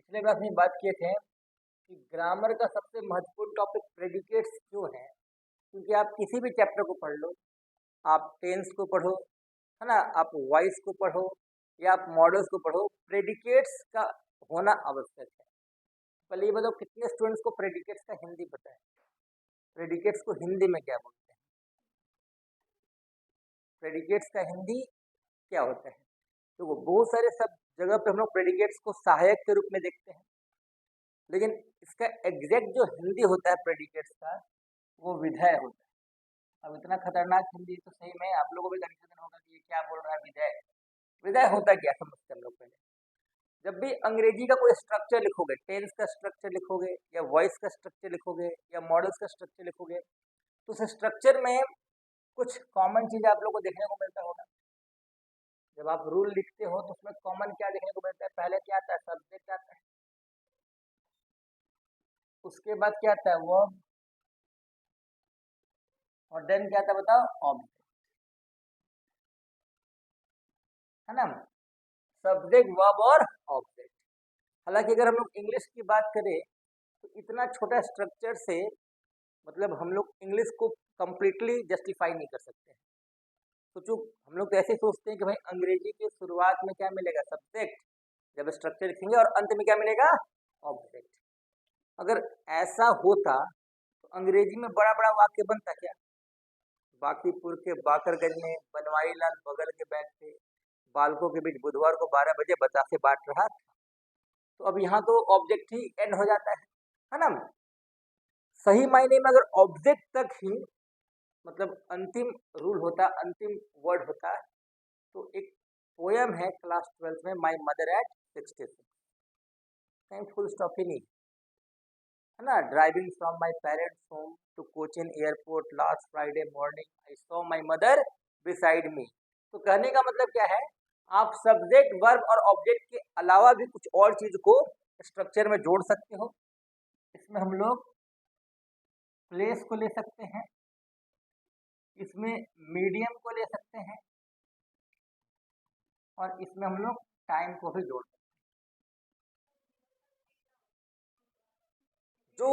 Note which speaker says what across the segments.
Speaker 1: पिछले क्लास में बात किए थे कि ग्रामर का सबसे महत्वपूर्ण टॉपिक प्रेडिकेट्स क्यों है। क्योंकि आप किसी भी चैप्टर को पढ़ लो, आप टेंस को पढ़ो, है ना, आप वॉइस को पढ़ो या आप मॉडल्स को पढ़ो, प्रेडिकेट्स का होना आवश्यक है। पहले ये बताओ कितने स्टूडेंट्स को प्रेडिकेट्स का हिंदी पता है? प्रेडिकेट्स को हिंदी में क्या बोलते हैं? प्रेडिकेट्स का हिंदी क्या होता है? तो बहुत सारे सब जगह पे हम लोग प्रेडिकेट्स को सहायक के रूप में देखते हैं, लेकिन इसका एग्जैक्ट जो हिंदी होता है प्रेडिकेट्स का, वो विधेय होता है। अब इतना खतरनाक हिंदी तो सही में आप लोगों को भी कंफ्यूजन होगा कि ये क्या बोल रहा है विधेय। विधेय होता क्या, समझते हम लोग पहले। जब भी अंग्रेजी का कोई स्ट्रक्चर लिखोगे, टेंस का स्ट्रक्चर लिखोगे या वॉइस का स्ट्रक्चर लिखोगे या मॉडल्स का स्ट्रक्चर लिखोगे, तो उस स्ट्रक्चर में कुछ कॉमन चीज आप लोग को देखने को मिलता होगा। जब आप रूल लिखते हो तो उसमें कॉमन क्या देखने को मिलता है? पहले क्या आता है? सब्जेक्ट आता है, उसके बाद क्या आता है? वर्ब, और देन क्या आता है बताओ? ऑब्जेक्ट, है ना। सब्जेक्ट, वर्ब और ऑब्जेक्ट। हालांकि अगर हम लोग इंग्लिश की बात करें तो इतना छोटा स्ट्रक्चर से मतलब हम लोग इंग्लिश को कंप्लीटली जस्टिफाई नहीं कर सकते। सोचो, हम लोग तो ऐसे सोचते हैं कि भाई अंग्रेजी की शुरुआत में क्या मिलेगा? सब्जेक्ट, जब स्ट्रक्चर लिखेंगे, और अंत में क्या मिलेगा? ऑब्जेक्ट। अगर ऐसा होता तो अंग्रेजी में बड़ा बड़ा वाक्य बनता क्या? बाकीपुर के बाकरगंज में बनवारी लाल बगल के बैठते, बालकों के बीच बुधवार को 12 बजे बतासे बांट रहा था। तो अब यहाँ तो ऑब्जेक्ट ही एंड हो जाता है ना। सही मायने में अगर ऑब्जेक्ट तक ही मतलब अंतिम रूल होता, अंतिम वर्ड होता, तो एक पोयम है क्लास 12 में, माई मदर एट 66, कहीं फुल स्टॉप ही नहीं, है ना। Driving from my parents home to Cochin airport last Friday morning, I saw my mother beside me. तो कहने का मतलब क्या है? आप सब्जेक्ट, वर्ब और ऑब्जेक्ट के अलावा भी कुछ और चीज को स्ट्रक्चर में जोड़ सकते हो। इसमें हम लोग प्लेस को ले सकते हैं, इसमें मीडियम को ले सकते हैं, और इसमें हम लोग टाइम को भी जोड़ सकते हैं। जो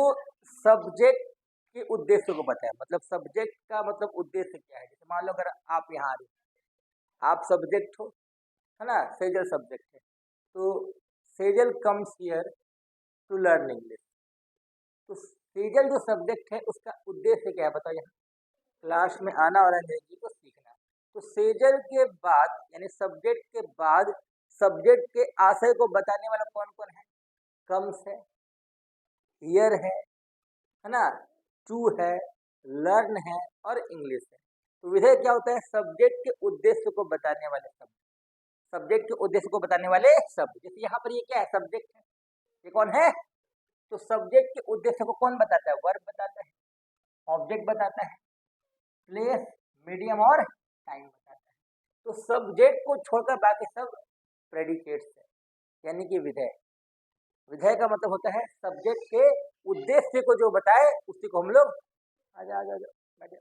Speaker 1: सब्जेक्ट के उद्देश्य को बताया, मतलब सब्जेक्ट का मतलब उद्देश्य क्या है। जैसे मान लो अगर आप यहाँ आ रहे, आप सब्जेक्ट हो, है ना, सेजल सब्जेक्ट है, तो Sejal comes here to learn English. तो सेजल जो सब्जेक्ट है उसका उद्देश्य क्या है बताओ? यहाँ क्लास में आना और अंग्रेजी को सीखना। तो सेजल के बाद यानी सब्जेक्ट के बाद सब्जेक्ट के आशय को बताने वाला कौन कौन है? कम्स है, हियर है ना, टू है, लर्न है और इंग्लिश है। तो विधेय क्या होता है? सब्जेक्ट के उद्देश्य को बताने वाले शब्द, सब्जेक्ट के उद्देश्य को बताने वाले शब्द। जैसे यहाँ पर ये क्या है? सब्जेक्ट है, ये कौन है? तो सब्जेक्ट के उद्देश्य को कौन बताता है? वर्ब बताता है, ऑब्जेक्ट बताता है, प्लेस, मीडियम और टाइम बताता है। तो सब्जेक्ट को छोड़कर बाकी सब प्रेडिकेट्स है, यानी कि विधेय। विधेय का मतलब होता है सब्जेक्ट के उद्देश्य को जो बताए उसी को हम लोग आजा आजा आजा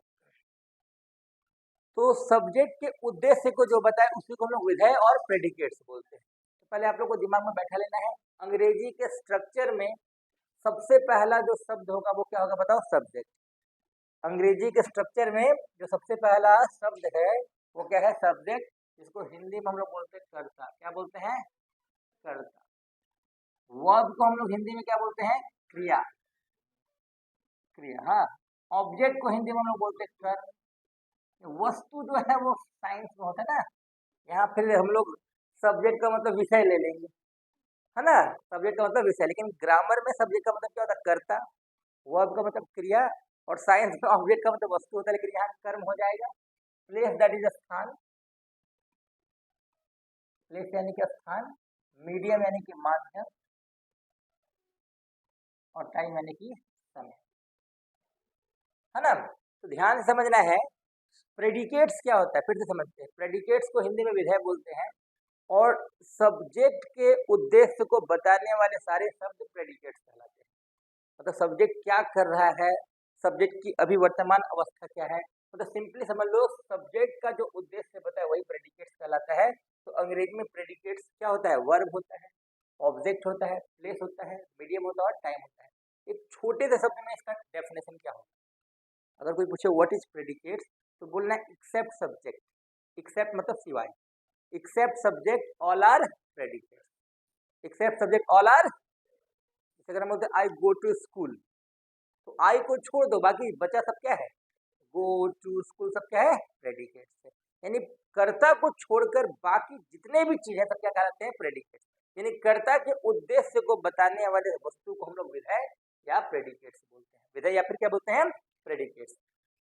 Speaker 1: तो सब्जेक्ट के उद्देश्य को जो बताए उसी को हम लोग विधेय और प्रेडिकेट्स बोलते हैं। तो पहले आप लोग को दिमाग में बैठा लेना है, अंग्रेजी के स्ट्रक्चर में सबसे पहला जो शब्द होगा वो क्या होगा बताओ? सब्जेक्ट। अंग्रेजी के स्ट्रक्चर में जो सबसे पहला शब्द है वो क्या है? सब्जेक्ट, जिसको हिंदी में हम लोग बोलते हैं कर्ता। क्या बोलते हैं? कर्ता। वर्ब को हम लोग हिंदी में क्या बोलते हैं? क्रिया, क्रिया। हाँ, ऑब्जेक्ट को हिंदी में हम लोग बोलते हैं कर्म। वस्तु जो है वो साइंस में होता है ना, यहाँ फिर हम लोग सब्जेक्ट का मतलब विषय ले लेंगे, है ना। सब्जेक्ट का मतलब विषय, लेकिन ग्रामर में सब्जेक्ट का मतलब क्या होता है? कर्ता, वर्ब का मतलब क्रिया, और साइंस में ऑब्जेक्ट का मतलब वस्तु होता है, लेकिन यहाँ कर्म हो जाएगा। प्लेस दैट इज स्थान, प्लेस यानी कि स्थान, मीडियम यानी कि माध्यम, और टाइम यानी कि समय, है ना। तो ध्यान से समझना है, प्रेडिकेट्स क्या होता है फिर से समझते हैं। प्रेडिकेट्स को हिंदी में विधेय बोलते हैं, और सब्जेक्ट के उद्देश्य को बताने वाले सारे शब्द प्रेडिकेट्स कहलाते हैं। मतलब सब्जेक्ट क्या कर रहा है, सब्जेक्ट की अभी वर्तमान अवस्था क्या है, मतलब सिंपली समझ लो, सब्जेक्ट का जो उद्देश्य बताया वही प्रेडिकेट्स कहलाता है। तो अंग्रेजी में प्रेडिकेट्स क्या होता है? वर्ब होता है, ऑब्जेक्ट होता है, प्लेस होता है, मीडियम होता है और टाइम होता है। एक छोटे से शब्द में इसका डेफिनेशन क्या होगा? अगर कोई पूछे व्हाट इज प्रेडिकेट्स, तो बोलना है एक्सेप्ट सब्जेक्ट, एक्सेप्ट मतलब सिवाय, except subject all are predicates, except subject all are. जैसे अगर हम बोलते हैं आई गो टू स्कूल, तो आई को छोड़ दो, बाकी बचा सब क्या है? गो टू स्कूल, सब क्या है? प्रेडिकेट्स है। यानी कर्ता को छोड़कर बाकी जितने भी चीज है सब क्या कहलाते हैं? प्रेडिकेट्स। यानी कर्ता के उद्देश्य को बताने वाले वस्तु को हम लोग विधेय या प्रेडिकेट्स बोलते हैं, विधेय या फिर क्या बोलते हैं? प्रेडिकेट्स।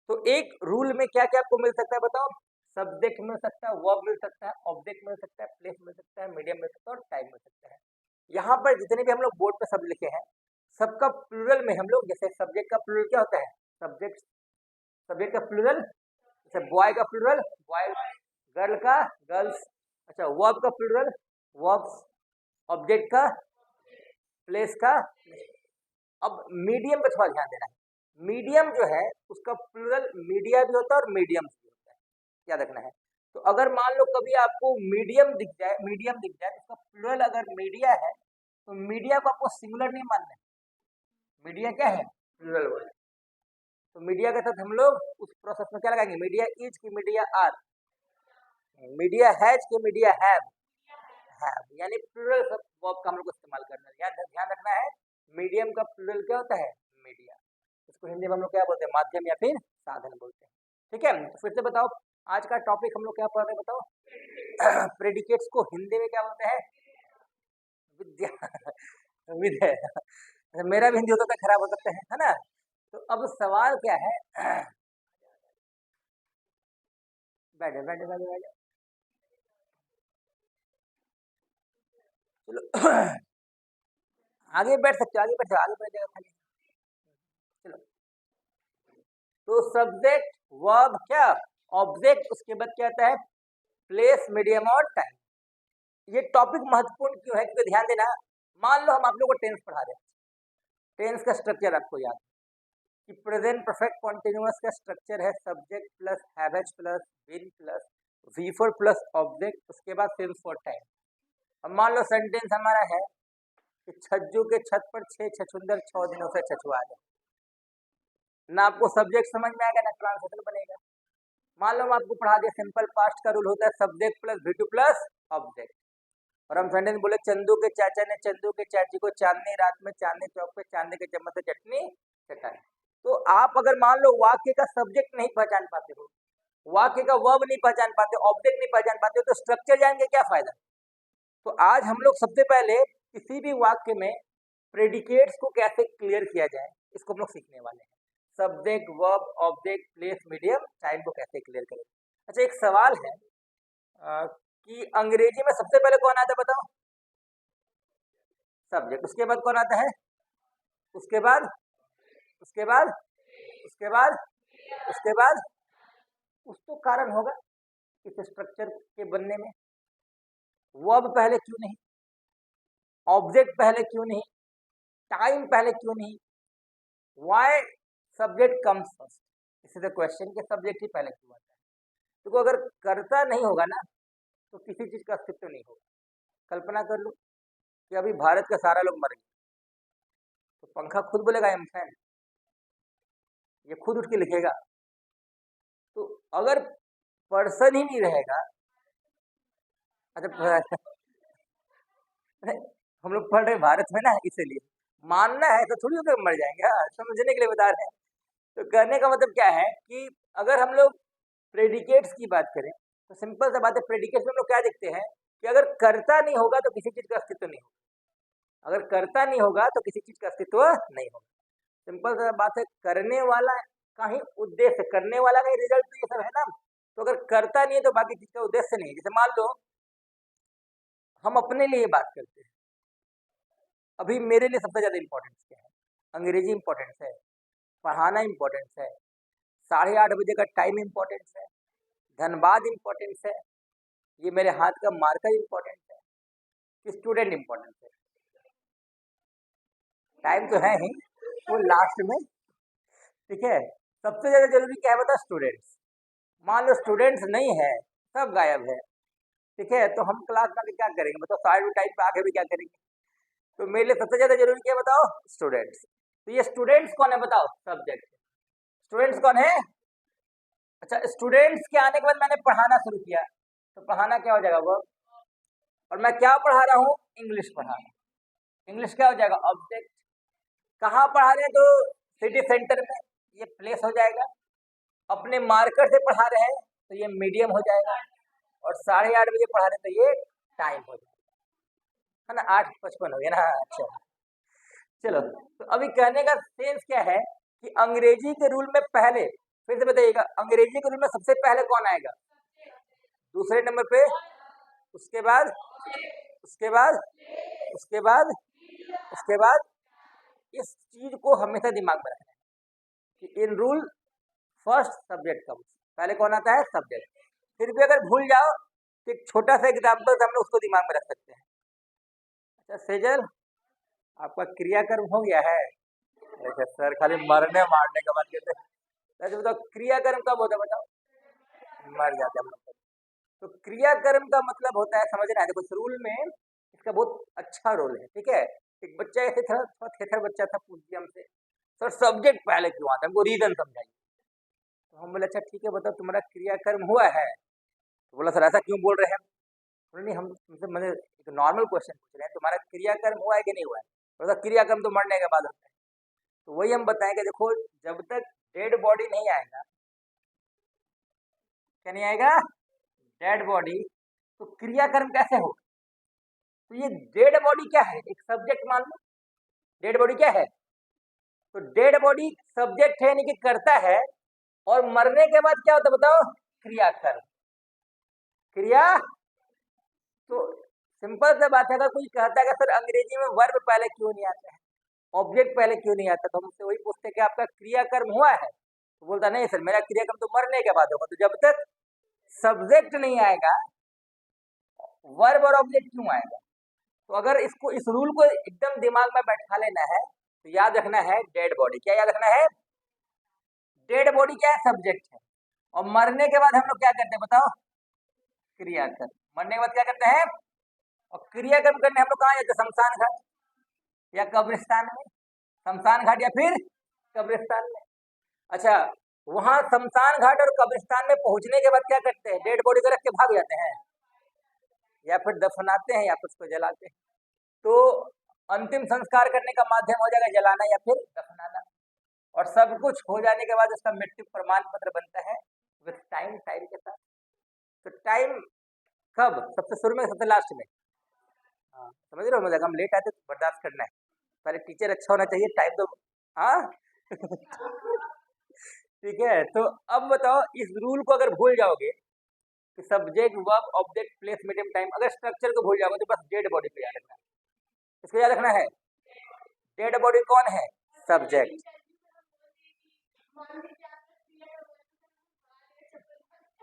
Speaker 1: तो एक रूल में क्या क्या आपको मिल सकता है बताओ? सब्जेक्ट मिल सकता है, वर्ब मिल सकता है, ऑब्जेक्ट मिल सकता है, प्लेस मिल सकता है, मीडियम मिल सकता है और टाइम मिल सकता है। यहाँ पर जितने भी हम लोग बोर्ड पे सब लिखे हैं, सबका प्लूरल में हम लोग, जैसे सब्जेक्ट का प्लूरल क्या होता है? सब्जेक्ट, सब्जेक्ट का प्लूरल, जैसे बॉय का प्लूरल बॉय, गर्ल का गर्ल्स, अच्छा वर्ब का प्लूरल वर्ब्स, ऑब्जेक्ट का, प्लेस का। अब मीडियम पे थोड़ा ध्यान देना है, मीडियम जो है उसका प्लूरल मीडिया भी होता है और मीडियम भी होता है, याद रखना है। तो अगर मान लो कभी आपको मीडियम दिख जाए, मीडियम दिख जाए, तो उसका प्लूरल अगर मीडिया है, तो मीडिया को आपको सिंगुलर नहीं मानना है, मीडिया क्या है? Plural word. तो मीडिया के साथ हम लोग उस प्रोसेस में क्या लगाएंगे? मीडिया इज की मीडिया आर, मीडिया हैज की मीडिया हैव, यानी प्लूरल वर्ब का हम लोग इस्तेमाल करना है। ध्यान रखना है, मीडियम का प्लूरल क्या होता है? मीडिया। इसको हिंदी में हम लोग क्या बोलते हैं? माध्यम या फिर साधन बोलते हैं। ठीक है, तो फिर से बताओ आज का टॉपिक हम लोग क्या पढ़ रहे हैं बताओ? प्रेडिकेट्स को हिंदी में क्या बोलते हैं? विद्या विधेय। मेरा भी हिंदी होता तो खराब हो सकता है ना? तो अब सवाल क्या है? बैठे बैठे बैठे बैठे, चलो आगे बैठ सकते हो, आगे बैठ जाओ, आगे बैठ जाओ खाली। चलो, तो सब्जेक्ट, वर्ब, क्या ऑब्जेक्ट, उसके बाद क्या आता है? प्लेस, मीडियम और टाइम। ये टॉपिक महत्वपूर्ण क्यों है? क्योंकि ध्यान देना, मान लो हम आप लोगों को टेंस पढ़ा रहे हैं, टेंस का स्ट्रक्चर आपको याद कि प्रेजेंट परफेक्ट कॉन्टिन्यूअस का स्ट्रक्चर है subject plus haves plus been plus वी4 प्लस ऑब्जेक्ट, उसके बाद सिंस फॉर टाइम। अब मान लो सेंटेंस हमारा है कि छज्जू के छत पर 6 छछूंदर 6 दिनों से छछुआ गए, ना आपको सब्जेक्ट समझ में आएगा ना ट्रांसलेशन बनेगा। मान लो हम आपको पढ़ा दिया सिंपल पास्ट का रूल होता है subject plus V2 plus object, और हम सेंटेंस बोले चंदू के चाचा ने चंदू के चाची को चांदनी रात में चांदनी चौक पे चांदी के चम्मच से चटनी चटाई। तो आप अगर मान लो वाक्य का सब्जेक्ट नहीं पहचान पाते हो, वाक्य का वर्ब नहीं पहचान पाते, ऑब्जेक्ट नहीं पहचान पाते हो, तो स्ट्रक्चर जान के क्या फायदा? तो आज हम लोग सबसे पहले किसी भी वाक्य में प्रेडिकेट्स को कैसे क्लियर किया जाए इसको हम लोग सीखने वाले हैं। Subject, verb, object, place, medium, time को कैसे क्लियर करें। अच्छा, एक सवाल है कि अंग्रेजी में सबसे पहले कौन आता है बताओ? सब्जेक्ट। उसके बाद कौन आता है? उसके बाद, उसके बाद, उसके बाद, उसके बाद, कुछ तो कारण होगा इस स्ट्रक्चर के बनने में। वर्ब पहले क्यों नहीं, ऑब्जेक्ट पहले क्यों नहीं, टाइम पहले क्यों नहीं, व्हाई सब्जेक्ट कम्स फर्स्ट? इस इज द क्वेश्चन कि सब्जेक्ट ही पहले क्यों आता है। तो अगर कर्ता नहीं होगा ना तो किसी चीज का अस्तित्व नहीं होगा। कल्पना कर लो कि अभी भारत का सारा लोग मर गए, तो पंखा खुद बोलेगा आई एम फैन, ये खुद उठ के लिखेगा। तो अगर पर्सन ही नहीं रहेगा, अच्छा हम लोग पढ़ रहे भारत में ना, इसीलिए मानना है तो थोड़ी होकर मर जाएंगे, हाँ, समझने के लिए बता रहे हैं। तो कहने का मतलब क्या है कि अगर हम लोग प्रेडिकेट्स की बात करें तो सिंपल सा बात है, प्रेडिकेट्स में हम लोग क्या देखते हैं कि अगर कर्ता नहीं होगा तो किसी चीज का अस्तित्व नहीं होगा, अगर कर्ता नहीं होगा तो किसी चीज का अस्तित्व नहीं होगा। सिंपल सा बात है, करने वाला का ही उद्देश्य, करने वाला का ही रिजल्ट तो ये सब है ना। तो अगर करता नहीं है तो बाकी चीज का उद्देश्य नहीं है। जैसे मान लो हम अपने लिए बात करते हैं, अभी मेरे लिए सबसे ज्यादा इंपॉर्टेंस क्या है? अंग्रेजी इंपॉर्टेंस है, पढ़ाना इंपॉर्टेंस है, 8:30 बजे का टाइम इंपॉर्टेंस है, धनबाद इंपॉर्टेंस है, ये मेरे हाथ का मार्कर इंपॉर्टेंस है, कि स्टूडेंट इंपॉर्टेंस है? टाइम तो है ही, वो लास्ट में। ठीक है, सबसे ज्यादा जरूरी क्या है बता? स्टूडेंट्स। मान लो स्टूडेंट्स नहीं है, सब गायब है, ठीक है, तो हम क्लास में क्या करेंगे बताओ? 8:30 पे आगे भी क्या करेंगे? तो मेरे लिए सबसे ज्यादा जरूरी क्या बताओ? स्टूडेंट्स। तो ये स्टूडेंट्स कौन है बताओ? सब्जेक्ट। स्टूडेंट्स कौन है? अच्छा, स्टूडेंट्स के आने के बाद मैंने पढ़ाना शुरू किया, तो पढ़ाना क्या हो जाएगा? वर्ब। और मैं क्या पढ़ा रहा हूँ? इंग्लिश पढ़ा रहा हूँ। इंग्लिश क्या हो जाएगा? ऑब्जेक्ट। कहाँ पढ़ा रहे हैं? तो सिटी सेंटर में, ये प्लेस हो जाएगा। अपने मार्कर से पढ़ा रहे हैं तो ये मीडियम हो जाएगा। और 8:30 बजे पढ़ा रहे हैं तो ये टाइम हो जाएगा, है ना? 8:55 हो गया ना? अच्छा, चलो। तो अभी कहने का सेंस क्या है कि अंग्रेजी के रूल में पहले, फिर से बताइएगा, अंग्रेजी के रूल में सबसे पहले कौन आएगा? दूसरे नंबर पे, उसके बाद, उसके बाद, उसके बाद, उसके बाद। इस चीज को हमेशा दिमाग में रखना है कि in rule first subject comes, पहले कौन आता है? सब्जेक्ट। फिर भी अगर भूल जाओ तो एक छोटा सा एग्जाम्पल हम लोग उसको दिमाग में रख सकते हैं। अच्छा सेजल, आपका क्रियाकर्म हो गया है? अच्छा सर, खाली मरने मारने का बात कहते हैं। अच्छा बताओ, क्रियाकर्म कब होता है बताओ? मर जाते हैं हम लोग। तो क्रियाकर्म का मतलब होता है, समझना है, देखो इस रूल में इसका बहुत अच्छा रोल है, ठीक है? एक बच्चा ऐसे था, थोड़ा थेथर बच्चा था, पूछ दिया हमसे, सर सब्जेक्ट पहले क्यों आता है, हमको रीजन समझाइए। तो हम बोले अच्छा ठीक है बताओ, तुम्हारा क्रियाकर्म हुआ है? तो बोला सर ऐसा क्यों बोल रहे हैं? बोले नहीं, हम तुमसे मैंने एक नॉर्मल क्वेश्चन पूछ रहे हैं, तुम्हारा क्रियाकर्म हुआ है कि नहीं हुआ है? बोला क्रियाकर्म तो मरने के बाद होता है। तो वही हम बताएंगे, देखो जब तक डेड बॉडी नहीं आएगा, क्या नहीं आएगा? डेड बॉडी, तो क्रियाकर्म कैसे हो? तो ये डेड बॉडी क्या है? एक सब्जेक्ट मान लो, डेड बॉडी क्या है? तो डेड बॉडी सब्जेक्ट है, यानी कि करता है। और मरने के बाद क्या होता है बताओ? क्रियाकर्म। क्रिया। तो सिंपल सा बात है, अगर कोई कहता है कि सर अंग्रेजी में वर्ब पहले क्यों नहीं आता है, ऑब्जेक्ट पहले क्यों नहीं आता, तो हम उससे वही पूछते हैं कि आपका क्रियाकर्म हुआ है? तो बोलता नहीं सर, मेरा क्रियाकर्म तो मरने के बाद होगा। तो जब तक सब्जेक्ट नहीं आएगा, वर्ब और ऑब्जेक्ट क्यों आएगा? तो अगर इसको, इस रूल को एकदम दिमाग में बैठा लेना है तो याद रखना है डेड बॉडी। क्या याद रखना है? डेड बॉडी क्या है? सब्जेक्ट है। और मरने के बाद हम लोग क्या करते हैं बताओ? क्रियाकर्म। मरने के बाद क्या करते हैं? और क्रियाकर्म करने हम लोग कहाँ जाते हैं? शमशान घाट या कब्रिस्तान में। शमशान घाट या फिर कब्रिस्तान में। अच्छा, वहां शमशान घाट और कब्रिस्तान में पहुंचने के बाद क्या करते हैं? डेड बॉडी को रख के भाग जाते हैं, या फिर दफनाते हैं, या फिर उसको जलाते हैं। तो अंतिम संस्कार करने का माध्यम हो जाएगा जलाना या फिर दफनाना। और सब कुछ हो जाने के बाद उसका मृत्यु प्रमाण पत्र बनता है विथ टाइम, टाइम के साथ। तो टाइम कब? सबसे शुरू में, सबसे लास्ट में? हाँ समझ रहे हो, मतलब हम लेट आते तो बर्दाश्त करना है, पहले टीचर अच्छा होना चाहिए, टाइम तो। हाँ ठीक है। तो अब बताओ, इस रूल को अगर भूल जाओगे कि subject verb object place medium time, अगर स्ट्रक्चर को भूल जाओगे तो बस डेड बॉडी को याद रखना है। इसको याद रखना है, डेड बॉडी कौन है? सब्जेक्ट।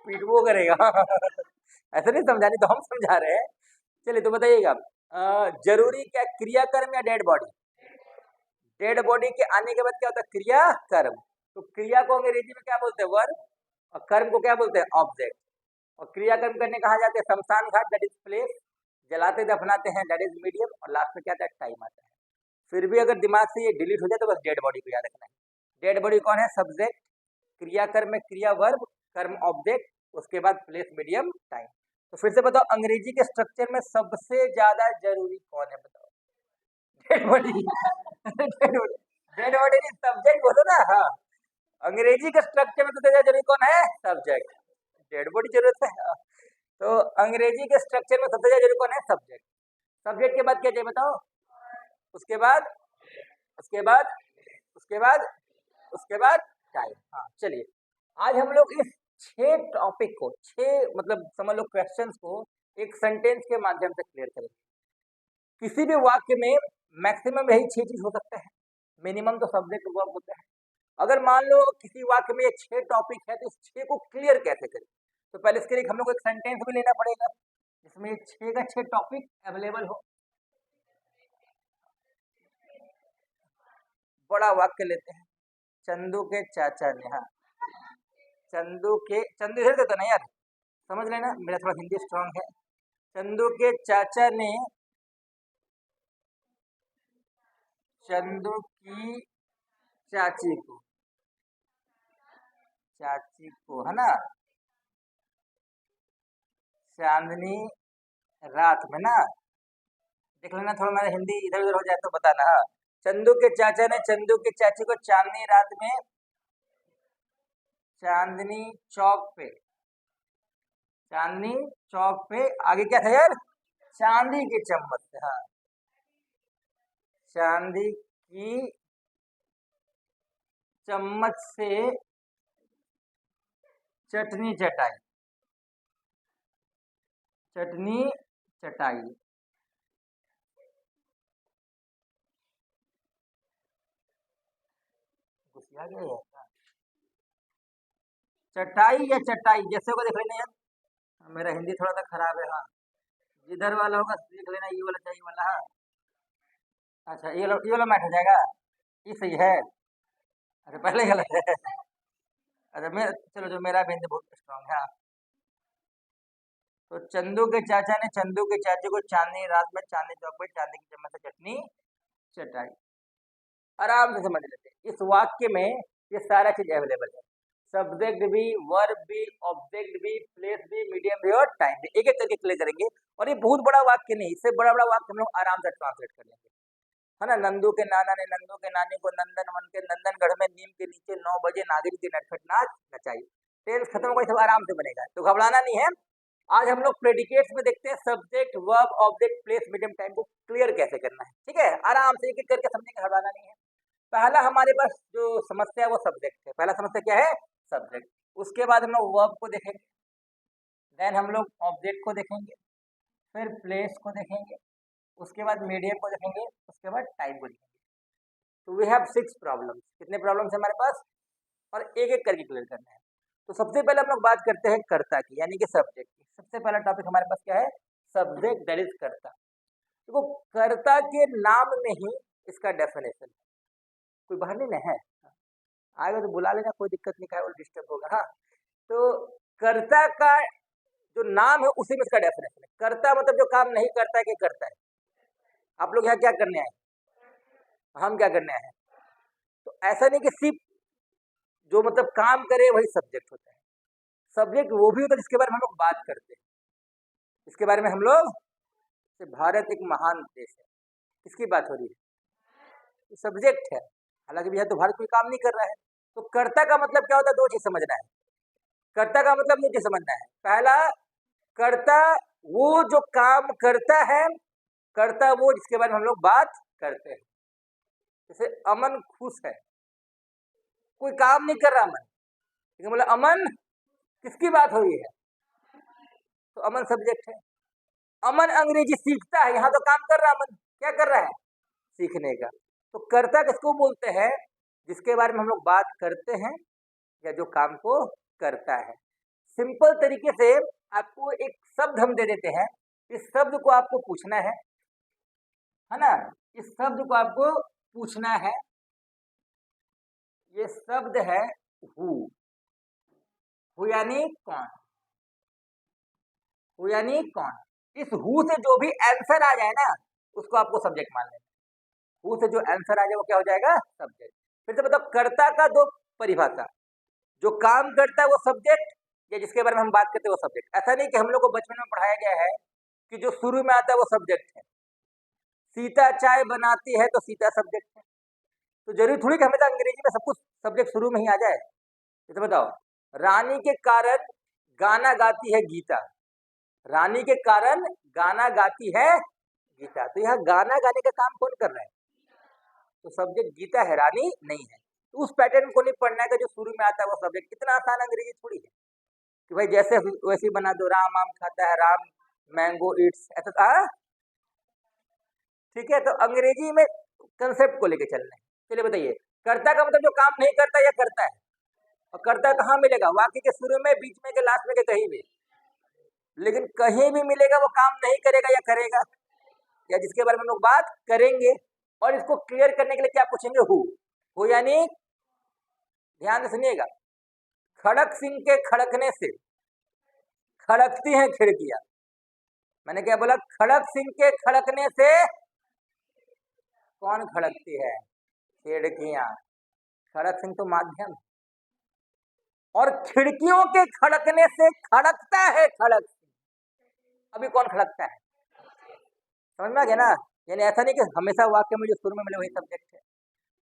Speaker 1: पीटवो करेगा ऐसा नहीं समझानी, तो हम समझा रहे हैं। चलिए तो बताइएगा, जरूरी क्या, क्रियाकर्म या डेड बॉडी? डेड बॉडी के आने के बाद क्या होता है? क्रियाकर्म। तो क्रिया को अंग्रेजी में क्या बोलते हैं? वर्ब। और कर्म को क्या बोलते हैं? ऑब्जेक्ट। और क्रियाकर्म करने कहा जाते हैं शमशान घाट, दैट इज प्लेस। जलाते दफनाते हैं, दैट इज मीडियम। और लास्ट में क्या आता है? टाइम आता है। फिर भी अगर दिमाग से ये डिलीट हो जाए तो बस डेड बॉडी को याद रखना है। डेड बॉडी कौन है? सब्जेक्ट। क्रियाकर्म में क्रिया वर्ब, कर्म ऑब्जेक्ट, उसके बाद प्लेस मीडियम टाइम। तो फिर से बताओ, अंग्रेजी के स्ट्रक्चर में सबसे ज्यादा जरूरी कौन है बताओ? डेड बॉडी डेड बॉडी नहीं, सब्जेक्ट बोलो ना। हाँ, अंग्रेजी के स्ट्रक्चर में सबसे ज्यादा जरूरी कौन है? सब्जेक्ट। डेड बॉडी जरूरत है, हाँ। तो अंग्रेजी के स्ट्रक्चर में सबसे ज्यादा जरूरी कौन है? सब्जेक्ट। सब्जेक्ट के बाद क्या चाहिए बताओ? उसके बाद, उसके बाद, उसके बाद, उसके बाद टाइम। हाँ चलिए, आज हम लोग इस 6 टॉपिक को, 6 मतलब समझ लो क्वेश्चंस को एक सेंटेंस के माध्यम से क्लियर करेंगे। किसी भी वाक्य में मैक्सिमम यही 6 चीज हो सकता है, मिनिमम तो सब्जेक्ट वर्ब होता है। अगर मान लो किसी वाक्य में ये 6 टॉपिक है, तो इस 6 को क्लियर कैसे करें? तो पहले इसके लिए हम लोग को एक सेंटेंस भी लेना पड़ेगा जिसमें 6 का 6 टॉपिक अवेलेबल हो। बड़ा वाक्य लेते हैं, चंदू के चाचा ने, हाँ चंदू के, चंदू इधर देता ना यार, समझ लेना, मेरा थोड़ा हिंदी स्ट्रांग है। चंदू के चाचा ने चंदू की चाची को है ना चांदनी रात में ना, देख लेना थोड़ा मेरा हिंदी इधर उधर हो जाए तो बताना। हाँ, चंदू के चाचा ने चंदू की चाची को चांदनी रात में चांदनी चौक पे, चांदनी चौक पे आगे क्या था यार, चांदी के चम्मच से। हाँ, चांदी की चम्मच से चटनी चटाई, चटनी चटाई। घुसिया गया है क्या? चटाई या चटाई जैसे को देख लेना यार, मेरा हिंदी थोड़ा सा खराब है। हाँ, जिधर वाला होगा लिख लेना, ये वाला चाहिए वाला। हाँ, अच्छा ये वाला मैच हो जाएगा, ये सही है। अच्छा पहले ही गलत है। अच्छा मैं चलो, जो मेरा भी हिंदी बहुत स्ट्रांग है। हाँ, तो चंदू के चाचा ने चंदू के चाची को चांदनी रात में चांदनी चौक पर चांदी की चम्मच से चटनी चटाई। आराम से समझ लेते हैं। इस वाक्य में ये सारा चीज अवेलेबल है, सब्जेक्ट भी, वर्ब भी, ऑब्जेक्ट भी, प्लेस भी, मीडियम भी और टाइम भी। एक एक करके क्लियर करेंगे। और ये बहुत बड़ा वाक्य नहीं, इससे बड़ा बड़ा वाक्य हम लोग आराम से ट्रांसलेट कर लेंगे, है ना। नंदू के नाना ने नंदू के नानी को नंदन वन के नंदनगढ़ में नीम के नीचे 9 बजे नागिन की नटखट नाच नचाई। टेंस खत्म होगा, सब आराम से बनेगा, तो घबराना नहीं है। आज हम लोग प्रेडिकेट्स में देखते हैं subject, verb, object, place, medium, time को क्लियर कैसे करना है। ठीक है, आराम से एक एक करके समझेंगे, घबराना नहीं है। पहला हमारे पास जो समस्या है वो सब्जेक्ट है। पहला समस्या क्या है, सब्जेक्ट। उसके बाद हम लोग वर्ब को देखेंगे, देन हम लोग ऑब्जेक्ट को देखेंगे, फिर प्लेस को देखेंगे, उसके बाद मीडियम को देखेंगे, उसके बाद टाइम को देखेंगे। तो वी हैव 6 प्रॉब्लम्स। कितने प्रॉब्लम्स है हमारे पास, और एक एक करके क्लियर करना है। तो सबसे पहले हम लोग बात करते हैं कर्ता की, यानी कि सब्जेक्ट की। सबसे पहला टॉपिक हमारे पास क्या है, सब्जेक्ट, दैट इज कर्ता। देखो, कर्ता के नाम में ही इसका डेफिनेशन है। कोई बाहर नहीं ना है, आएगा तो बुला लेना, कोई दिक्कत नहीं है, वो डिस्टर्ब होगा। हाँ, तो कर्ता का जो नाम है उसी में इसका डेफिनेशन है। कर्ता मतलब जो काम नहीं करता है कि करता है। आप लोग यहाँ क्या करने आए, हम क्या करने आए हैं। तो ऐसा नहीं कि सिर्फ जो मतलब काम करे वही सब्जेक्ट होता है। सब्जेक्ट वो भी होता है जिसके बारे में हम लोग बात करते हैं, इसके बारे में हम लोग, भारत एक महान देश है, किसकी बात हो रही है, सब्जेक्ट है। हालांकि भैया तो भारत कोई काम नहीं कर रहा है। तो कर्ता का मतलब क्या होता है, दो चीज समझना है। कर्ता का मतलब मुझे समझना है। पहला, कर्ता वो जो काम करता है, कर्ता वो जिसके बारे में हम लोग बात करते हैं। जैसे अमन खुश है, कोई काम नहीं कर रहा अमन, लेकिन बोला अमन किसकी बात हो रही है, तो अमन सब्जेक्ट है। अमन अंग्रेजी सीखता है, यहाँ तो काम कर रहा है अमन, क्या कर रहा है, सीखने का। तो कर्ता किसको बोलते हैं, जिसके बारे में हम लोग बात करते हैं या जो काम को करता है। सिंपल तरीके से आपको एक शब्द हम दे देते हैं, इस शब्द को आपको पूछना है ना। इस शब्द को आपको पूछना है, ये शब्द है हु यानी कौन, हु यानी कौन। इस हु से जो भी आंसर आ जाए ना, उसको आपको सब्जेक्ट मान लेना। हु से जो आंसर आ जाए वो क्या हो जाएगा, सब्जेक्ट। फिर से बताओ, कर्ता का दो परिभाषा, जो काम करता है वो सब्जेक्ट, या जिसके बारे में हम बात करते हैं वो सब्जेक्ट। ऐसा नहीं कि हम लोग को बचपन में पढ़ाया गया है कि जो शुरू में आता है वो सब्जेक्ट है। सीता चाय बनाती है तो सीता सब्जेक्ट है, तो जरूरी थोड़ी कि हमेशा अंग्रेजी में सब कुछ सब्जेक्ट शुरू में ही आ जाए। तो बताओ, रानी के कारण गाना गाती है गीता, रानी के कारण गाना गाती है गीता, तो यहाँ गाना गाने का काम कौन कर रहा है, तो सब्जेक्ट गीता है, रानी नहीं है। तो उस पैटर्न को नहीं पढ़ना है कि जो शुरू में आता है वो सब्जेक्ट। इतना आसान अंग्रेजी थोड़ी है कि भाई जैसे वैसे ही बना दो, राम आम खाता है, राम मैंगो ईट्स, ऐसा था। ठीक है, तो अंग्रेजी में कंसेप्ट को लेके चलना है। चलिए बताइए, कर्ता का मतलब जो काम नहीं करता या करता है, और करता कहाँ मिलेगा, वाक्य के शुरू में, बीच में, के लास्ट में, के कहीं भी। लेकिन कहीं भी मिलेगा वो काम नहीं करेगा या करेगा, या जिसके बारे में हम लोग बात करेंगे। और इसको क्लियर करने के लिए क्या पूछेंगे, हु यानी, ध्यान से सुनिएगा, खड़क सिंह के खड़कने से खड़कती हैं खिड़कियां। मैंने क्या बोला, खड़क सिंह के खड़कने से कौन खड़कती है? खिड़कियां। खड़क सिंह तो माध्यम, और खिड़कियों के खड़कने से खड़कता है खड़क सिंह। अभी कौन खड़कता है? समझ में आ गया ना? यानी ऐसा नहीं कि हमेशा वाक्य में जो शुरू में मिले वही सब्जेक्ट है।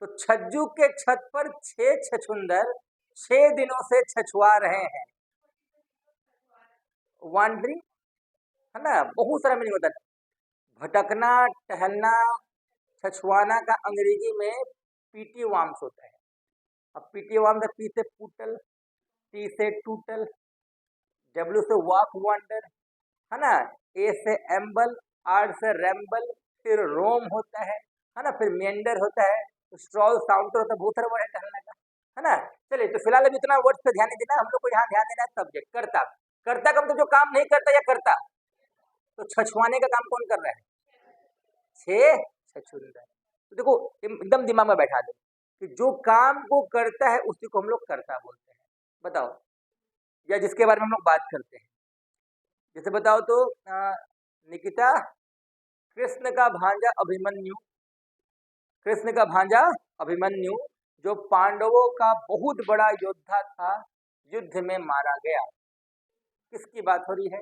Speaker 1: तो छज्जू के छत पर 6 छछुंदर 6 दिनों से छछुआ रहे हैं। वॉन्डरिंग है ना, बहुत सारा मीनिंग होता है। भटकना, टहलना, छछुआना का अंग्रेजी में पीटी वार्म्स होता है। अब पीटी वार्म्स, पी से पुटल, टी से टूटल, डब्ल्यू से वॉक वॉन्डर है ना, ए से एम्बल, आर से रैम्बल, फिर रोम होता है ना, फिर मेंडर होता है, स्ट्रॉल साउंटर होता है, बहुत सारा वर्ड है टहलने का, है ना। चलिए, तो फिलहाल अभी इतना वर्ड पे ध्यान नहीं देना, हम लोग को यहाँ ध्यान देना है सब्जेक्ट कर्ता। कर्ता का मतलब जो काम नहीं करता या करता, तो छछुआने का काम कौन कर रहा है? 6 छछुंदर। तो देखो एकदम दिमाग में बैठा दो कि जो काम को करता है उसी को हम लोग कर्ता बोलते हैं। बताओ, या जिसके बारे में हम लोग बात करते हैं, जैसे बताओ तो निकिता, कृष्ण का भांजा अभिमन्यु, कृष्ण का भांजा अभिमन्यु जो पांडवों का बहुत बड़ा योद्धा था, युद्ध में मारा गया। किसकी बात हो रही है?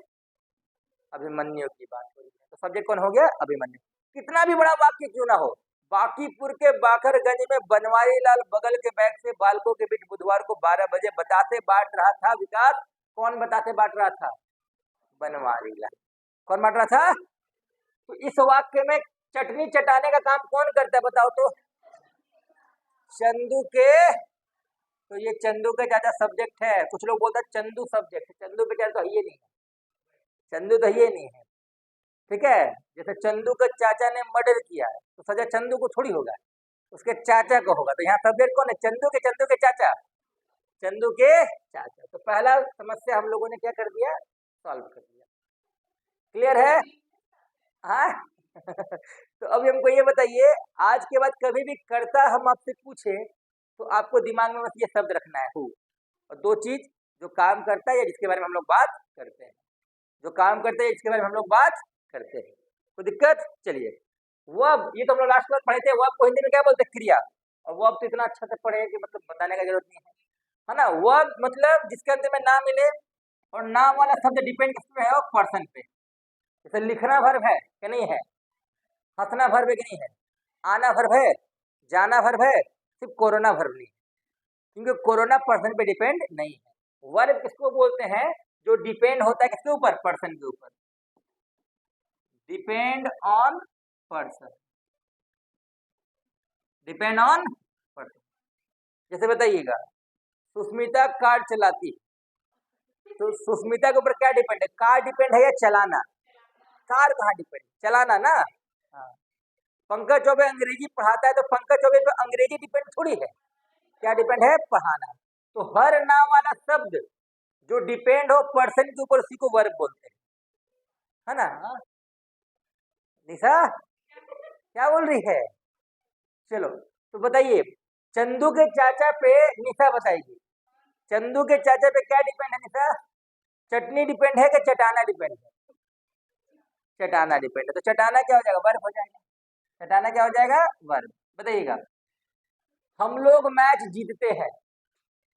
Speaker 1: अभिमन्यु की बात हो रही है। तो सब्जेक्ट कौन हो गया? अभिमन्यु। कितना भी बड़ा वाक्य क्यों ना हो, बाकीपुर के बाखरगंज में बनवारी लाल बगल के बैग से बालकों के बीच बुधवार को 12 बजे बतासे बांट रहा था। विकास, कौन बतासे बांट रहा था? बनवारी लाल। कौन बांट रहा था? तो इस वाक्य में चटनी चटाने का काम कौन करता है बताओ तो? चंदू के। तो ये चंदू के चाचा सब्जेक्ट है। कुछ लोग बोलते हैं चंदू सब्जेक्ट, चंदू के चाचा तो ये नहीं है, चंदू तो ये नहीं है, ठीक है। जैसे चंदू के चाचा ने मर्डर किया है तो सजा चंदू को थोड़ी होगा, उसके चाचा को होगा। तो यहाँ सब्जेक्ट कौन है? चंदू के चाचा, चंदू के चाचा। तो पहला समस्या हम लोगों ने क्या कर दिया? सॉल्व कर दिया। क्लियर है? हाँ। तो अभी हमको ये बताइए, आज के बाद कभी भी कर्ता हम आपसे पूछे तो आपको दिमाग में बस ये शब्द रखना है, हु। और 2 चीज, जो काम करता है या जिसके बारे में हम लोग बात करते हैं, जो काम करते हैं जिसके बारे में हम लोग बात करते हैं। कोई दिक्कत? चलिए, वर्ब, ये तो हम लोग लास्ट क्लास पढ़े थे। वर्ब को हिंदी में क्या बोलते हैं? क्रिया। और वर्ब तो इतना अच्छा से पढ़े कि मतलब बताने का जरूरत नहीं है ना। वर्ब मतलब जिसके अंत में ना मिले, और नाम वाला शब्द डिपेंड किस पे है? पर्सन पे। जैसे लिखना वर्ब है कि नहीं है? हंसना वर्ब है कि नहीं है? आना वर्ब है, जाना वर्ब है, सिर्फ कोरोना वर्ब नहीं, क्योंकि कोरोना पर्सन पे डिपेंड नहीं है। वर्ब किसको बोलते हैं? जो डिपेंड होता है किसके ऊपर? पर्सन के ऊपर। Depend on person, depend on person. जैसे बताइएगा, सुष्मिता कार चलाती, तो सुष्मिता के ऊपर क्या डिपेंड है? कार डिपेंड है या चलाना? कार कहाँ डिपेंड? चलाना ना। हाँ। पंकज चौबे अंग्रेजी पढ़ाता है, तो पंकज चौबे पे अंग्रेजी डिपेंड थोड़ी है, क्या डिपेंड है? पढ़ाना। तो हर नाम वाला शब्द जो डिपेंड हो पर्सन के ऊपर, उसी को वर्ब बोलते हैं, है ना। निशा क्या बोल रही है? चलो, तो बताइए, चंदू के चाचा पे निशा बताइए, चंदू के चाचा पे क्या डिपेंड है निशा? चटनी डिपेंड है कि चटाना डिपेंड है? चटाना डिपेंड है। तो चटाना क्या हो जाएगा? वर्ब हो जाएगा। चटाना क्या हो जाएगा? वर्ब। बताइएगा, हम लोग मैच जीतते हैं।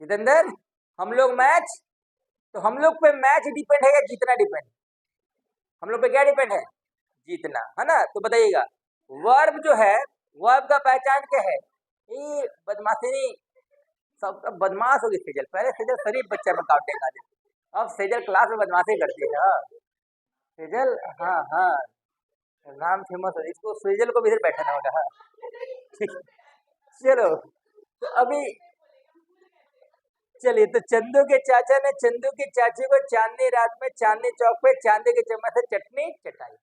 Speaker 1: जितेंद्र, हम लोग मैच, तो हम लोग पे मैच डिपेंड है या जीतना डिपेंड है? हम लोग पे क्या डिपेंड है? जीतना, है ना। तो बताइएगा, वर्ब जो है, वर्ब का पहचान क्या है? ये बदमाशी नहीं, सब बदमाश होगी सेजल। पहले सेजल शरीफ बच्चा में काउंटिंग आ जाती, अब सेजल क्लास में बदमाशी करती है। हाँ सेजल, हाँ हाँ, नाम फेमस है, इसको सेजल को भी इधर बैठाना होगा। हाँ ठीक, चलो तो अभी चलिए, तो चंदू के चाचा ने चंदू की चाची को चांदनी रात में चांदनी चौक पे चांदी के चम्मच से चटनी चटाई।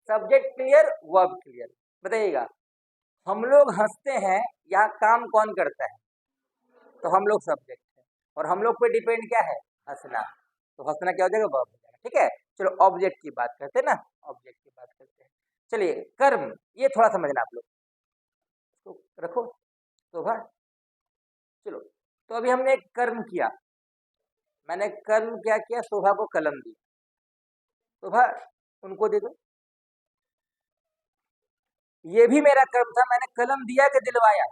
Speaker 1: Subject clear, verb clear. बताइएगा, हम लोग हंसते हैं, यहाँ काम कौन करता है? तो हम लोग सब्जेक्ट है, और हम लोग पे डिपेंड क्या है? हंसना। तो हंसना क्या हो जाएगा? वर्ब हो जाएगा। ठीक है, चलो ऑब्जेक्ट की बात करते हैं ना, ऑब्जेक्ट की बात करते हैं। चलिए, कर्म, ये थोड़ा समझना आप लोग, तो रखो शोभा। चलो, तो अभी हमने एक कर्म किया, मैंने कर्म क्या किया? शोभा को कलम दी। शोभा, उनको दे दो। ये भी मेरा कर्म था, मैंने कलम दिया कि दिलवाया।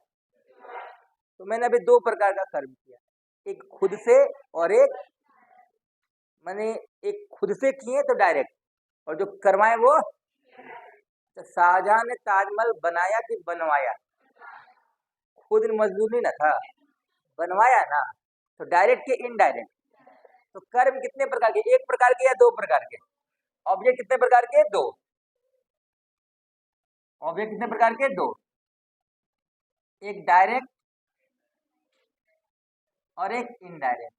Speaker 1: तो मैंने अभी दो प्रकार का कर्म किया, एक खुद से और एक मैंने एक खुद से किए तो डायरेक्ट, और जो करवाए वो। तो शाहजहां ने ताजमहल बनाया कि बनवाया? खुद मजदूरी न था, बनवाया ना। तो डायरेक्ट के इनडायरेक्ट। तो कर्म कितने प्रकार के? एक प्रकार के या दो प्रकार के? ऑब्जेक्ट कितने प्रकार के? दो। ऑब्जेक्ट कितने प्रकार के? दो। एक डायरेक्ट और एक इनडायरेक्ट।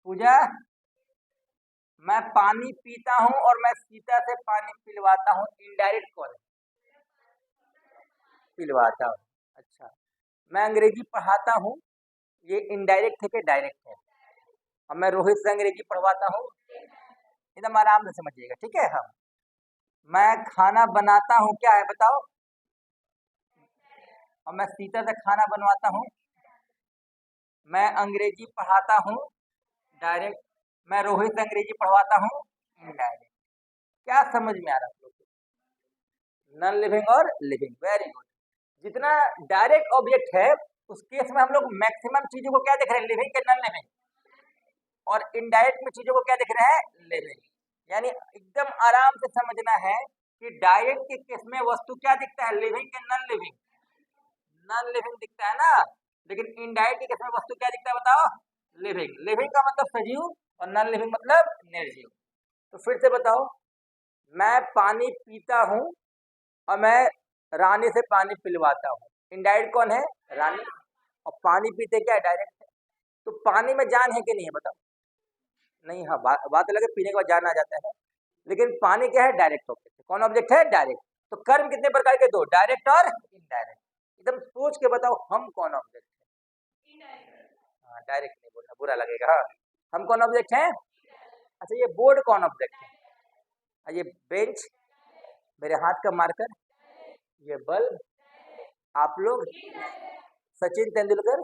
Speaker 1: पूजा, मैं पानी पीता हूं और मैं सीता से पानी पिलवाता हूं, इनडायरेक्ट कौन है? पिलवाता हूं। अच्छा, मैं अंग्रेजी पढ़ाता हूं, ये इनडायरेक्ट है कि डायरेक्ट है? अब मैं रोहित से अंग्रेजी पढ़वाता हूं, एकदम आराम से समझिएगा, ठीक है। हम मैं खाना बनाता हूं, क्या है बताओ? और मैं सीता से खाना बनवाता हूं। मैं अंग्रेजी पढ़ाता हूं, डायरेक्ट। मैं रोहित से अंग्रेजी पढ़वाता हूं, इनडायरेक्ट। क्या समझ में आ रहा है आप लोग को? नॉन लिविंग और लिविंग, वेरी गुड। जितना डायरेक्ट ऑब्जेक्ट है उस केस में हम लोग मैक्सिमम चीजों को क्या देख रहे हैं? लिविंग के नॉन लिविंग। और इनडायरेक्ट में चीजों को क्या देख रहे हैं? लिविंग। यानी एकदम आराम से समझना है कि डायरेक्ट के केस में वस्तु क्या दिखता है? लिविंग के नॉन लिविंग? नॉन लिविंग दिखता है ना। लेकिन इनडायरेक्ट के केस में वस्तु क्या दिखता है बताओ? लिविंग। लिविंग का मतलब सजीव और नॉन लिविंग मतलब निर्जीव। तो फिर से बताओ, मैं पानी पीता हूं और मैं रानी से पानी पिलवाता हूं, इनडायरेक्ट कौन है? रानी। और पानी पीते क्या है? डायरेक्ट है। तो पानी में जान है कि नहीं है बताओ? नहीं, हाँ, बात अलग है, पीने के बाद जान आ जाता है। लेकिन पानी क्या है? डायरेक्ट ऑब्जेक्ट है। कौन ऑब्जेक्ट है? डायरेक्ट। तो कर्म कितने प्रकार के? दो, डायरेक्ट और इनडायरेक्ट। एकदम सोच के बताओ, हम कौन ऑब्जेक्ट है? हाँ, डायरेक्ट नहीं बोलना, बुरा लगेगा। हाँ, हम कौन ऑब्जेक्ट हैं? अच्छा, ये बोर्ड कौन ऑब्जेक्ट है? ये बेंच, मेरे हाथ का मार्कर, ये बल्ब, आप लोग, सचिन तेंदुलकर,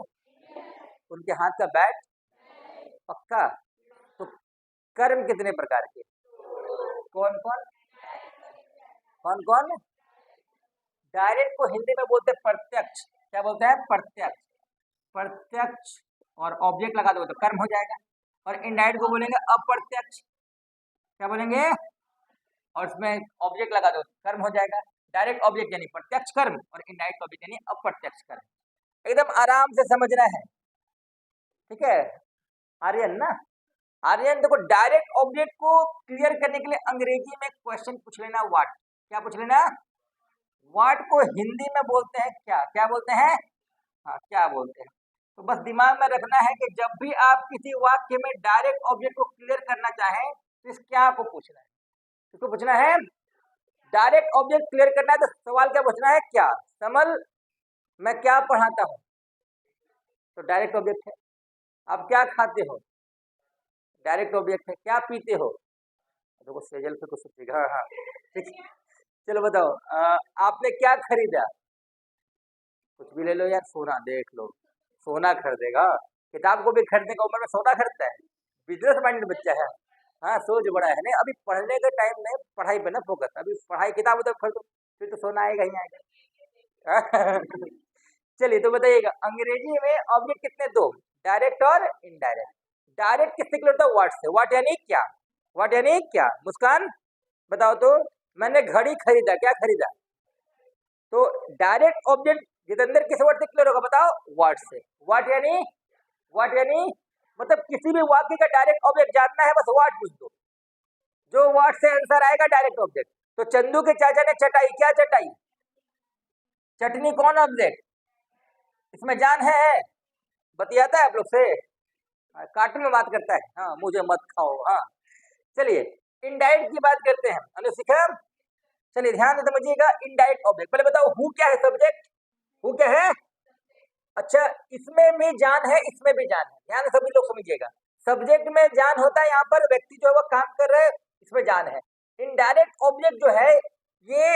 Speaker 1: उनके हाथ का बैट, पक्का। तो कर्म कितने प्रकार के? कौन कौन? कौन कौन? डायरेक्ट को हिंदी में बोलते हैं प्रत्यक्ष। क्या बोलते हैं? प्रत्यक्ष। प्रत्यक्ष और ऑब्जेक्ट लगा दो तो कर्म हो जाएगा। और इनडायरेक्ट को बोलेंगे अप्रत्यक्ष। क्या बोलेंगे? और उसमें ऑब्जेक्ट लगा दो तो कर्म हो जाएगा। डायरेक्ट ऑब्जेक्ट यानी प्रत्यक्ष कर्म, और इनडायरेक्ट ऑब्जेक्ट यानी अप्रत्यक्ष कर्म। एकदम आराम से समझना है, ठीक है। आर्यन ना, आर्यन देखो, डायरेक्ट ऑब्जेक्ट को क्लियर करने के लिए अंग्रेजी में क्वेश्चन पूछ लेना, व्हाट। क्या पूछ लेना? व्हाट को हिंदी में बोलते हैं क्या? क्या बोलते हैं? हाँ, क्या बोलते हैं। तो बस दिमाग में रखना है कि जब भी आप किसी वाक्य में डायरेक्ट ऑब्जेक्ट को क्लियर करना चाहें तो इस क्या को पूछना है? इसको पूछना है डायरेक्ट ऑब्जेक्ट क्लियर करना है तो सवाल क्या पूछना है? क्या? समल, मैं क्या पढ़ाता हूं, तो डायरेक्ट ऑब्जेक्ट है। आप क्या खाते हो? डायरेक्ट ऑब्जेक्ट है। क्या पीते हो? देखो सेजल पे कुछ सोचेगा। हाँ हाँ, ठीक है। चलो बताओ, आपने क्या खरीदा? कुछ भी ले लो यार, सोना देख लो, सोना खरीदेगा। किताब को भी खरीदने का उम्र में सोना खरीदता है? बिजनेस माइंडेड बच्चा है। हाँ, सोच बड़ा है। नहीं, अभी पढ़ने के टाइम में पढ़ाई पे ना फोकस, अभी पढ़ाई किताब उताब खरीदो, फिर तो सोना आएगा ही आएगा। चलिए, तो बताइएगा अंग्रेजी में ऑब्जेक्ट कितने? दो, डायरेक्ट और इनडायरेक्ट। डायरेक्ट किससे क्लियर होता है? व्हाट से। व्हाट यानी क्या? व्हाट यानी क्या? मुस्कान, बताओ तो। मैंने घड़ी खरीदा, क्या खरीदा? तो डायरेक्ट ऑब्जेक्ट जितेंद्र किस वर्ड से क्लियर होगा बताओ? व्हाट से। व्हाट यानी, व्हाट यानी मतलब किसी भी वाक्य का डायरेक्ट ऑब्जेक्ट जानना है, बस व्हाट पूछ दो, जो व्हाट से आंसर आएगा डायरेक्ट ऑब्जेक्ट। तो चंदू के चाचा ने चटाई, क्या चटाई? चटनी कौन ऑब्जेक्ट? इसमें जान है? बतियाता है आप लोग से? कार्टून में बात करता है। हाँ, मुझे मत खाओ। हाँ, चलिए इनडायरेक्ट की बात करते हैं अनुशिखा। चलिए ध्यान से समझिएगा, इनडायरेक्ट ऑब्जेक्ट। पहले बताओ हु क्या है? सब्जेक्ट। हु क्या है? अच्छा, इसमें भी जान है, इसमें भी जान है, ध्यान से सभी लोग समझिएगा। सब्जेक्ट में जान होता है, यहाँ पर व्यक्ति जो है वो काम कर रहे हैं, इसमें जान है। इनडायरेक्ट ऑब्जेक्ट जो है ये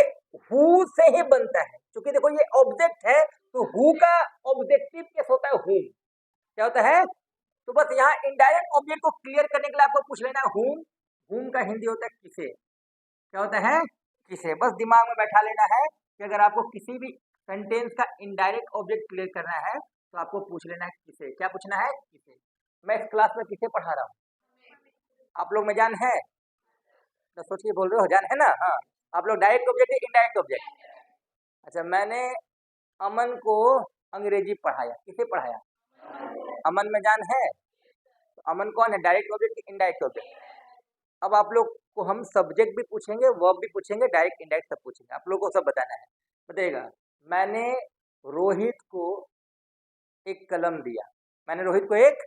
Speaker 1: हु से ही बनता है, क्योंकि देखो ये ऑब्जेक्ट है, तो हु का ऑब्जेक्टिव केस होता है हुम। क्या होता है? तो बस यहाँ इनडायरेक्ट ऑब्जेक्ट को क्लियर करने के लिए आपको पूछ लेना है हुम। हुम का हिंदी होता है किसे। क्या होता है? किसे, बस दिमाग में बैठा लेना है कि अगर आपको किसी भी सेंटेंस का इनडायरेक्ट ऑब्जेक्ट क्लियर करना है तो आपको पूछ लेना है किसे। क्या पूछना है? किसे। मैं इस क्लास में किसे पढ़ा रहा हूँ? आप लोग में जान है? तो सोच के बोल रहे हो, जान है ना? हाँ। आप लोग डायरेक्ट ऑब्जेक्ट है इनडायरेक्ट ऑब्जेक्ट? अच्छा, मैंने अमन को अंग्रेजी पढ़ाया। किसे पढ़ाया? अमन में जान है? तो अमन कौन है, डायरेक्ट ऑब्जेक्ट कि इनडायरेक्ट ऑब्जेक्ट? अब आप लोग को हम सब्जेक्ट भी पूछेंगे, वर्ब भी पूछेंगे, डायरेक्ट इनडायरेक्ट सब पूछेंगे। आप लोग को सब बताना है। बताइएगा, मैंने रोहित को एक कलम दिया। मैंने रोहित को एक,